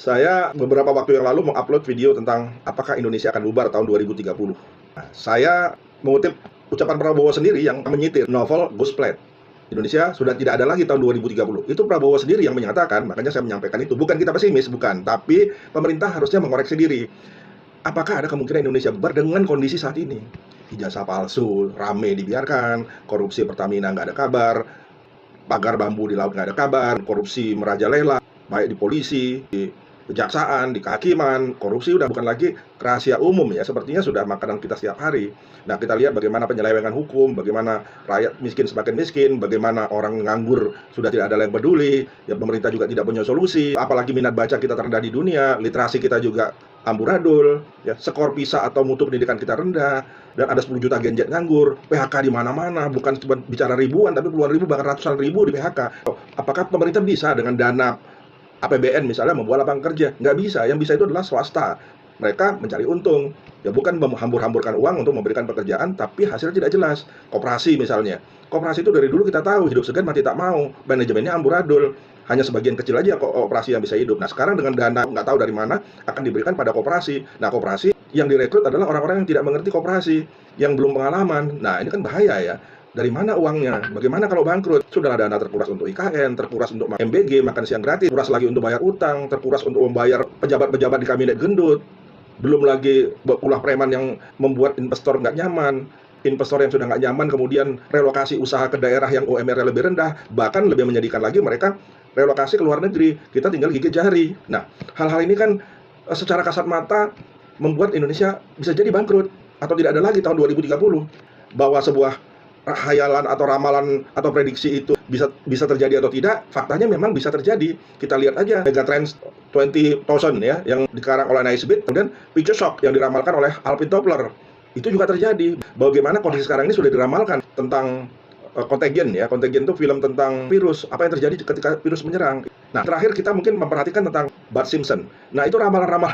Saya beberapa waktu yang lalu mengupload video tentang apakah Indonesia akan bubar tahun 2030. Nah, saya mengutip ucapan Prabowo sendiri yang menyitir novel Ghost Plate. Indonesia sudah tidak ada lagi tahun 2030. Itu Prabowo sendiri yang menyatakan, makanya saya menyampaikan itu. Bukan kita pesimis, bukan. Tapi pemerintah harusnya mengoreksi diri. Apakah ada kemungkinan Indonesia bubar dengan kondisi saat ini? Ijazah palsu, rame dibiarkan, korupsi Pertamina nggak ada kabar, pagar bambu di laut nggak ada kabar, korupsi merajalela, baik di polisi, di kejaksaan, di kehakiman, korupsi udah bukan lagi rahasia umum ya, sepertinya sudah makanan kita setiap hari. Nah, kita lihat bagaimana penyelewengan hukum, bagaimana rakyat miskin semakin miskin, bagaimana orang nganggur sudah tidak ada yang peduli, ya pemerintah juga tidak punya solusi, apalagi minat baca kita terendah di dunia, literasi kita juga amburadul, ya, skor PISA atau mutu pendidikan kita rendah, dan ada 10 juta Gen Z nganggur, PHK di mana-mana, bukan cuma bicara ribuan, tapi puluhan ribu, bahkan ratusan ribu di PHK. Apakah pemerintah bisa dengan dana APBN misalnya membuat lapangan kerja? Nggak bisa, yang bisa itu adalah swasta. Mereka mencari untung, ya bukan menghambur-hamburkan uang untuk memberikan pekerjaan, tapi hasilnya tidak jelas. Koperasi misalnya, koperasi itu dari dulu kita tahu, hidup segan mati tak mau, manajemennya amburadul, hanya sebagian kecil aja koperasi yang bisa hidup. Nah, sekarang dengan dana nggak tahu dari mana akan diberikan pada koperasi. Nah, koperasi yang direkrut adalah orang-orang yang tidak mengerti koperasi, yang belum pengalaman. Nah, ini kan bahaya ya. Dari mana uangnya? Bagaimana kalau bangkrut? Sudah ada dana terkuras untuk IKN, terkuras untuk MBG, makan siang gratis, terkuras lagi untuk bayar utang, terkuras untuk membayar pejabat-pejabat di kabinet gendut. Belum lagi ulah preman yang membuat investor nggak nyaman. Investor yang sudah nggak nyaman kemudian relokasi usaha ke daerah yang UMR-nya lebih rendah. Bahkan lebih menyedihkan lagi mereka relokasi ke luar negeri. Kita tinggal gigit jari. Nah, hal-hal ini kan secara kasat mata membuat Indonesia bisa jadi bangkrut atau tidak ada lagi tahun 2030. Bahwa sebuah khayalan atau ramalan atau prediksi itu bisa terjadi atau tidak, faktanya memang bisa terjadi. Kita lihat aja Megatrends 20,000 ya yang dikarang oleh Naisbitt, kemudian Future Shock yang diramalkan oleh Alvin Toffler. Itu juga terjadi. Bagaimana kondisi sekarang ini sudah diramalkan tentang Contagion ya. Contagion itu film tentang virus, apa yang terjadi ketika virus menyerang. Nah, terakhir kita mungkin memperhatikan tentang Bart Simpson. Nah, itu ramalan-ramalan